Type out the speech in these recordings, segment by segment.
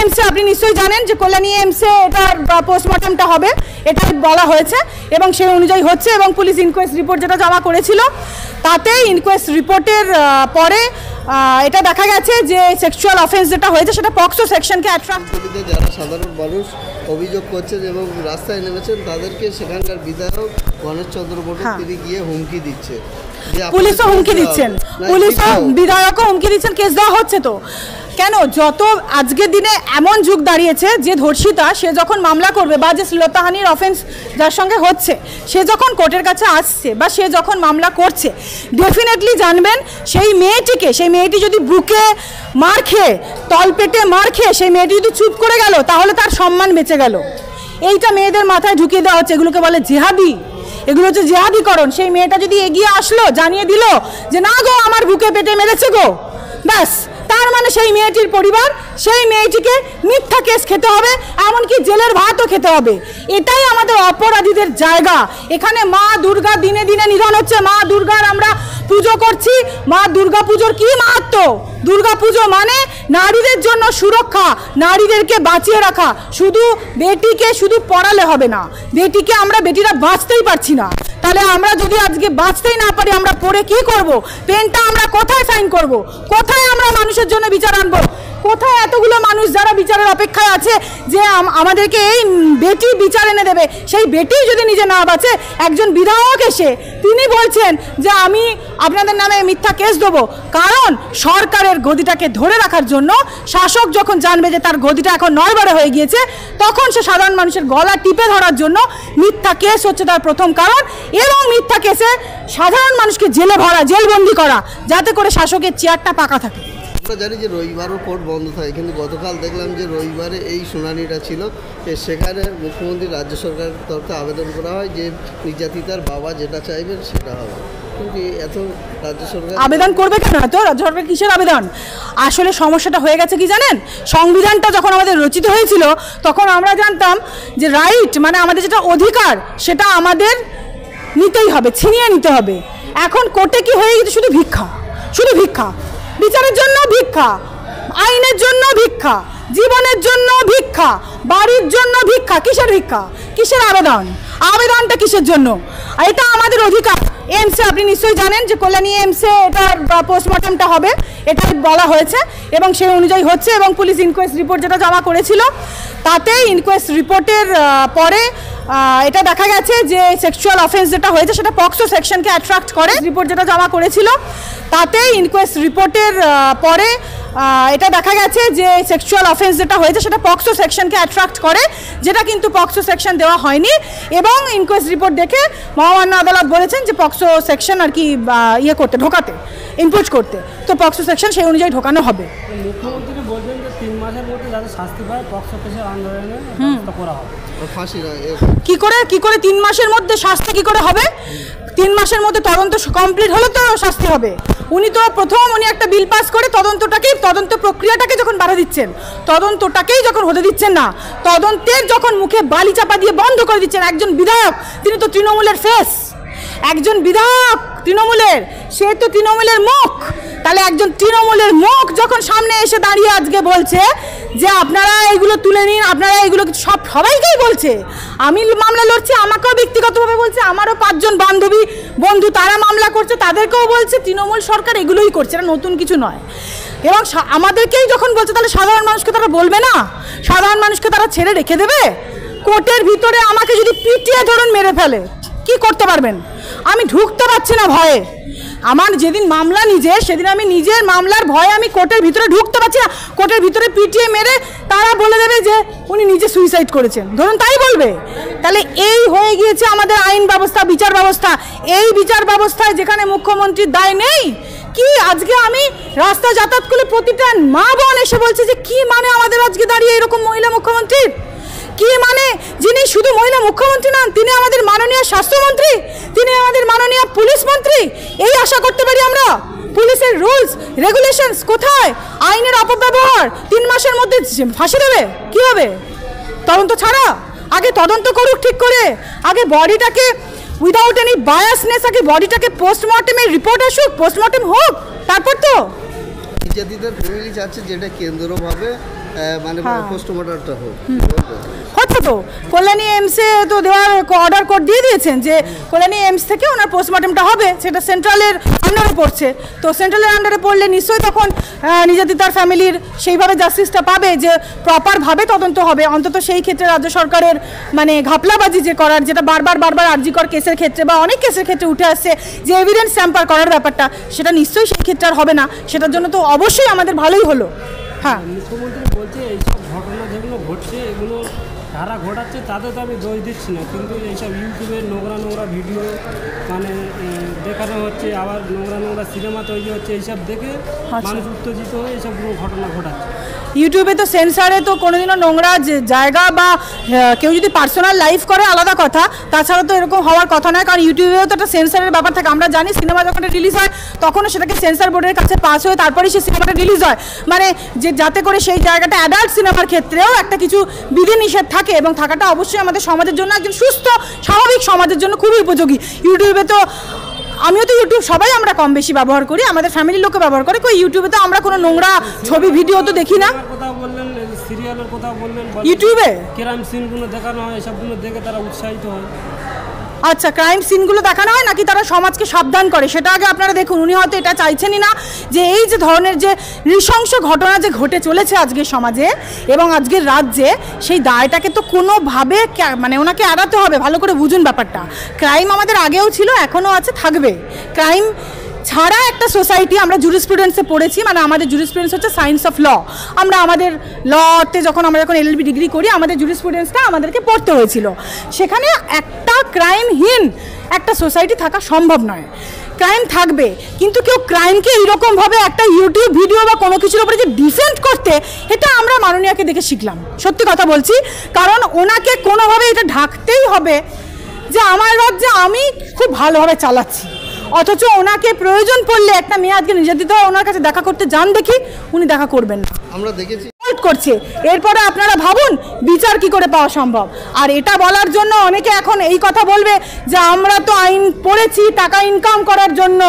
এমসে আপনি নিশ্চয়ই জানেন যে কল্যাণী এমসে এটার পোস্টমর্টমটা হবে, এটাই বলা হয়েছে এবং সেই অনুযায়ী হচ্ছে। এবং পুলিশ ইনকোয়েস্ট রিপোর্ট যেটা জমা করেছিল তাতেই ইনকোয়েস্ট রিপোর্টের পরে এটা দেখা গেছে যে সেক্সুয়াল অফেন্স যেটা হয়েছে সেটা পক্সো সেকশনকে অ্যাট্রাক্ট। যারা সাধারণ মানুষ অভিযোগ করছেন এবং রাস্তায় নেমেছেন তাদেরকে সেখানকার বিধায়ক গণেশ চন্দ্র বড়ুয়া তিনি গিয়ে হুমকি দিচ্ছে, পুলিশও হুমকি দিচ্ছেন, পুলিশও বিধায়কও হুমকি দিচ্ছেন, কেস দেওয়া হচ্ছে। তো কেন যত আজকের দিনে এমন যুগ দাঁড়িয়েছে যে ধর্ষিতা সে যখন মামলা করবে বা যে শ্লীলতাহানির অফেন্স যার সঙ্গে হচ্ছে সে যখন কোর্টের কাছে আসছে বা সে যখন মামলা করছে ডেফিনেটলি জানবেন সেই মেয়েটি যদি বুকে মার খেয়ে তলপেটে মার খেয়ে সেই মেয়েটি যদি চুপ করে গেল তাহলে তার সম্মান বেঁচে গেল। এইটা মেয়েদের মাথায় ঢুকিয়ে দেওয়া হচ্ছে, এগুলোকে বলে জিহাদি, এগুলো হচ্ছে জিহাদিকরণ। সেই মেয়েটা যদি এগিয়ে আসলো জানিয়ে দিল যে না গো আমার বুকে পেটে মেরেছে গো, ব্যাস তার মানে সেই মেয়েটির পরিবার সেই মেয়েটিকে মিথ্যা কেস খেতে হবে, এমনকি জেলের ভাতও খেতে হবে। এটাই আমাদের অপরাধীদের জায়গা। এখানে মা দুর্গা দিনে দিনে নিধন হচ্ছে, মা দুর্গার আমরা পুজো করছি, মা দুর্গা পুজোর কি মাহাত্ম্য? দুর্গা পুজো মানে নারীদের জন্য সুরক্ষা, নারীদেরকে বাঁচিয়ে রাখা। শুধু বেটিকে শুধু পড়ালে হবে না, বেটিরা বাঁচতেই পারছি না, তাহলে আমরা যদি আজকে বাঁচতেই না পারি আমরা পড়ে কি করব? পেনটা আমরা কোথায় সাইন করব? কোথায় আমরা মানুষের জন্য বিচার আনবো? কোথায় এতগুলো মানুষ যারা বিচারের অপেক্ষায় আছে যে আমাদেরকে এই বেটি বিচার এনে দেবে? সেই বেটি যদি নিজে না বাঁচে, একজন বিধায়ক এসে তিনি বলছেন যে আমি আপনাদের নামে মিথ্যা কেস দেবো, কারণ সরকারের গদিটাকে ধরে রাখার জন্য শাসক যখন জানবে যে তার গদিটা এখন নড়বড়ে হয়ে গিয়েছে তখন সে সাধারণ মানুষের গলা টিপে ধরার জন্য মিথ্যা কেস হচ্ছে তার প্রথম কারণ। এবং মিথ্যা কেসে সাধারণ মানুষকে জেলবন্দি করা যাতে করে শাসকের চেয়ারটা পাকা থাকে। আমরা জানি যে রবিবারও কোর্ট বন্ধ থাকে, কিন্তু গতকাল দেখলাম যে রবিবারে এই শুনানিটা ছিল, সেখানে মুখ্যমন্ত্রী রাজ্য সরকারের তরফে আবেদন করা হয় যে নির্যাতিতার বাবা যেটা চাইবেন সেটা হবে, কিন্তু এত রাজ্য সরকার আবেদন করবে কেন? তো রাজ্য সরকার কিসের আবেদন? আসলে সমস্যাটা হয়ে গেছে কি জানেন, সংবিধানটা যখন আমাদের রচিত হয়েছিল তখন আমরা জানতাম যে রাইট মানে আমাদের যেটা অধিকার সেটা আমাদের নিতেই হবে, ছিনিয়ে নিতে হবে। এখন কোর্টে কি হয়ে গেছে? শুধু ভিক্ষা, বিচারের জন্য ভিক্ষা, আইনের জন্য ভিক্ষা, জীবনের জন্য ভিক্ষা, বাড়ির জন্য ভিক্ষা। কিসের ভিক্ষা? কিসের আবেদনটা কিসের জন্য? এটা আমাদের অধিকার। এমসে আপনি নিশ্চয়ই জানেন যে কল্যাণী এমসে এটার পোস্টমর্টমটা হবে, এটাই বলা হয়েছে এবং সেই অনুযায়ী হচ্ছে। এবং পুলিশ ইনকোয়েস্ট রিপোর্ট যেটা জমা করেছিল তাতেই ইনকোয়েস্ট রিপোর্টের পরে এটা দেখা গেছে যে সেক্সুয়াল অফেন্স যেটা হয়েছে সেটা পক্সো সেকশনকে অ্যাট্রাক্ট করে। রিপোর্ট যেটা জমা করেছিল তাতেই ইনকোয়েস্ট রিপোর্টের পরে এটা দেখা গেছে যে সেক্সুয়াল অফেন্স যেটা হয়েছে সেটা পক্সো সেকশনকে অ্যাট্রাক্ট করে, যেটা কিন্তু পক্সো সেকশন দেওয়া হয়নি। এবং ইনকোয়েস্ট রিপোর্ট দেখে মহামান্য আদালত বলেছেন যে পক্সো সেকশন আর কি ঢোকাতে ইম্পোজ করতে, তো পক্সো সেকশন সেই অনুযায়ী ঢোকানো হবে। মুখ্যমন্ত্রী বলছেন যে 3 মাসের মধ্যে যাতে শাস্তি পায় পক্সো কেসের আন্দোলনে ব্যবস্থা করা হবে। ফাঁসি কি করে 3 মাসের মধ্যে শাস্তি কি করে হবে? 3 মাসের মধ্যে তদন্ত কমপ্লিট হলে তো শাস্তি হবে। উনি একটা বিল পাস করে তদন্ত প্রক্রিয়াটাকে যখন বাধা দিচ্ছেন, তদন্তটাকেই যখন হতে দিচ্ছেন না, তদন্তের যখন মুখে বালি চাপা দিয়ে বন্ধ করে দিচ্ছেন। একজন বিধায়ক, তিনি তো তৃণমূলের ফেস, একজন বিধায়ক তৃণমূলের, সে তো তৃণমূলের মুখ। তাহলে একজন তৃণমূলের মুখ যখন সামনে এসে দাঁড়িয়ে আজকে বলছে যে আপনারা এগুলো তুলে নিন, আপনারা এগুলো সবাইকেই বলছে, আমি মামলা লড়ছি, আমাকেও ব্যক্তিগতভাবে বলছে, আমারও 5 জন বন্ধু তারা মামলা করছে, তাদেরকেও বলছে তৃণমূল সরকার এগুলোই করছে, এটা নতুন কিছু নয়। এবং আমাদেরকেই যখন বলছে তাহলে সাধারণ মানুষকে তারা বলবে না? সাধারণ মানুষকে তারা ছেড়ে রেখে দেবে? কোর্টের ভিতরে আমাকে যদি পিটিয়ে ধরুন মেরে ফেলে কি করতে পারবেন? আমি ঢুকতে পারছি না ভয়ে। আমার যেদিন মামলা সেদিন আমি নিজের মামলার ভয়ে আমি কোর্টের ভিতরে ঢুকতে পারছি না। কোর্টের ভিতরে পিটিয়ে মেরে তারা বলে দেবে যে উনি নিজে সুইসাইড করেছেন, ধরুন তাই বলবে। তাহলে এই হয়ে গিয়েছে আমাদের আইন ব্যবস্থা, বিচার ব্যবস্থা। এই বিচার ব্যবস্থায় যেখানে মুখ্যমন্ত্রীর দায় নেই, কি আজকে আমি রাস্তা যাতায়াত করলে প্রতিটা মা বোন এসে বলছে যে কি মানে আমাদের আজকে দাঁড়িয়ে এরকম মহিলা মুখ্যমন্ত্রীর? কি মানে যিনি শুধু মহিলা মুখ্যমন্ত্রী নন, তিনি আমাদের মাননীয় স্বাস্থ্যমন্ত্রী, তিনি আমাদের মাননীয় পুলিশ মন্ত্রী। এই আশা করতে পারি আমরা? পুলিশের রুলস রেগুলেশনস কোথায়? আইনের অপব্যবহার। 3 মাসের মধ্যে ফাঁসি দেবে? কি হবে? তদন্ত ছাড়া? আগে তদন্ত করুক ঠিক করে, আগে বডিটাকে উইদাউট এনি বায়াসনেস আগে বডিটাকে পোস্টমর্টমের রিপোর্ট আসুক, পোস্টমর্টম হোক, তারপর তো নির্যাতিতার ফ্যামিলি চাচ্ছে যেটা কেন্দ্রভাবে মানে হ্যাঁ। পোস্টমর্টমটা হোক। হচ্ছে তো কল্যাণী এমসে তো দেওয়ার অর্ডার কোড দিয়ে দিয়েছেন যে কল্যাণী এমস থেকে ওনার পোস্টমর্টমটা হবে, সেটা সেন্ট্রালের আন্ডারে পড়ছে। তো সেন্ট্রালের আন্ডারে পড়লে নিশ্চয়ই তখন নির্যাতিতার ফ্যামিলির সেইভাবে জাস্টিসটা পাবে, যে প্রপারভাবে তদন্ত হবে। অন্তত সেই ক্ষেত্রে রাজ্য সরকারের মানে ঘাপলাবাজি যে করার, যেটা বারবার আরজিকর কেসের ক্ষেত্রে বা অনেক কেসের ক্ষেত্রে উঠে আসছে, যে এভিডেন্স ট্যাম্পার করার ব্যাপারটা, সেটা নিশ্চয়ই সেই ক্ষেত্রে আর হবে না। সেটার জন্য তো অবশ্যই আমাদের ভালোই হলো। হ্যাঁ, মুখ্যমন্ত্রী বলছে এইসব ঘটনা যেগুলো ঘটছে এগুলো যারা ঘটাচ্ছে তাদের তো আমি দোষ দিচ্ছি না, কিন্তু এইসব ইউটিউবে নোংরা ভিডিও মানে দেখানো হচ্ছে, আবার নোংরা সিনেমা তৈরি হচ্ছে, এইসব দেখে মানুষ উত্তেজিত হয়ে এইসব ঘটনা ঘটাচ্ছে। ইউটিউবে তো সেন্সারে তো কোনোদিনও নোংরা জায়গা বা কেউ যদি পার্সোনাল লাইফ করে আলাদা কথা, তাছাড়া তো এরকম হওয়ার কথা নয়। কারণ ইউটিউবেও তো একটা সেন্সারের ব্যাপার থাকে। আমরা জানি সিনেমা যখন রিলিজ হয় তখনও সেটাকে সেন্সার বোর্ডের কাছে পাস হয়ে তারপরেই সেই সিনেমাটা রিলিজ হয়, মানে যে যাতে করে সেই জায়গাটা অ্যাডাল্ট সিনেমার ক্ষেত্রেও একটা কিছু বিধিনিষেধ থাকে, এবং থাকাটা অবশ্যই আমাদের সমাজের জন্য, একজন সুস্থ স্বাভাবিক সমাজের জন্য খুবই উপযোগী। ইউটিউবে তো আমিও তো ইউটিউব সবাই আমরা কম বেশি ব্যবহার করি, আমাদের ফ্যামিলির লোকও ব্যবহার করে। কই ইউটিউবে তো আমরা কোনো নোংরা ছবি ভিডিও তো দেখি না। কথা বললেন, সিরিয়ালের কথা বললেন, ইউটিউবে ক্রাইম সিনগুলো দেখানো হয়, এসবগুলো দেখে তারা উৎসাহিত হয়। আচ্ছা, ক্রাইম সিনগুলো দেখানো হয় নাকি তারা সমাজকে সাবধান করে, সেটা আগে আপনারা দেখুন। উনি হয়তো এটা চাইছেনই না যে এই যে ধরনের যে নৃশংস ঘটনা যে ঘটে চলেছে আজকের সমাজে এবং আজকের রাজ্যে, সেই দায়টাকে তো কোনোভাবে মানে ওনাকে এড়াতে হবে। ভালো করে বুঝুন ব্যাপারটা। ক্রাইম আমাদের আগেও ছিল, এখনও আছে, থাকবে। ক্রাইম ছাড়া একটা সোসাইটি, আমরা জুরিসপ্রুডেন্সে পড়েছি, মানে আমাদের জুরিসপ্রুডেন্স হচ্ছে সায়েন্স অফ ল। আমরা আমাদের লতে যখন এলএলবি ডিগ্রি করি, আমাদের জুরিসপ্রুডেন্সটা আমাদেরকে পড়তে হয়েছিল। সেখানে একটা ক্রাইমহীন একটা সোসাইটি থাকা সম্ভব নয়। ক্রাইম থাকবে, কিন্তু কেউ ক্রাইমকে এইরকমভাবে একটা ইউটিউব ভিডিও বা কোনো কিছুর উপরে যে ডিফেন্ড করতে, এটা আমরা মাননীয়াকে দেখে শিখলাম, সত্যি কথা বলছি। কারণ ওনাকে কোনোভাবে এটা ঢাকতেই হবে যে আমার রাজ্যে আমি খুব ভালোভাবে চালাচ্ছি, অথচ ওনাকে প্রয়োজন পড়লে একটা মেয়ে আজকে নির্যাতিত হয়, ওনার কাছে দেখা করতে যান দেখি, উনি দেখা করবেন না, আমরা দেখেছি করছে। এরপরে আপনারা ভাবুন বিচার কি করে পাওয়া সম্ভব। আর এটা বলার জন্য অনেকে এখন এই কথা বলবে যে আমরা তো আইন পড়েছি টাকা ইনকাম করার জন্য,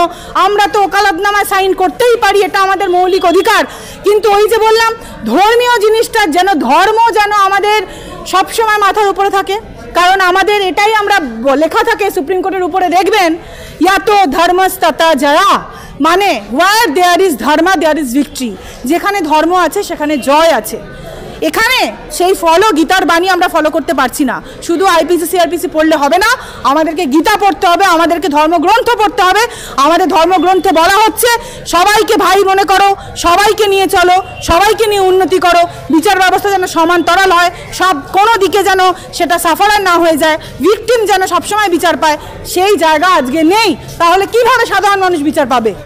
আমরা তো ওকালতনামায় সাইন করতেই পারি, এটা আমাদের মৌলিক অধিকার। কিন্তু ওই যে বললাম, ধর্মীয় জিনিসটা যেন, ধর্ম যেন আমাদের সবসময় মাথার উপরে থাকে। কারণ আমাদের এটাই আমরা লেখা থাকে সুপ্রিম কোর্টের উপরে, দেখবেন ইয়া তো ধর্মস্ততা জয়া, মানে where there is dharma there is victory. যেখানে ধর্ম আছে সেখানে জয় আছে। এখানে সেই গীতার বাণী আমরা ফলো করতে পারছি না। শুধু আইপিসি সিআরপিসি পড়লে হবে না, আমাদেরকে গীতা পড়তে হবে, আমাদেরকে ধর্মগ্রন্থ পড়তে হবে। আমাদের ধর্মগ্রন্থে বলা হচ্ছে সবাইকে ভাই মনে করো, সবাইকে নিয়ে চলো, সবাইকে নিয়ে উন্নতি করো, বিচার ব্যবস্থা যেন সমান্তরাল হয়, সব কোনো দিকে যেন সেটা সাফারার না হয়ে যায়, ভিকটিম যেন সবসময় বিচার পায়। সেই জায়গা আজকে নেই, তাহলে কিভাবে সাধারণ মানুষ বিচার পাবে?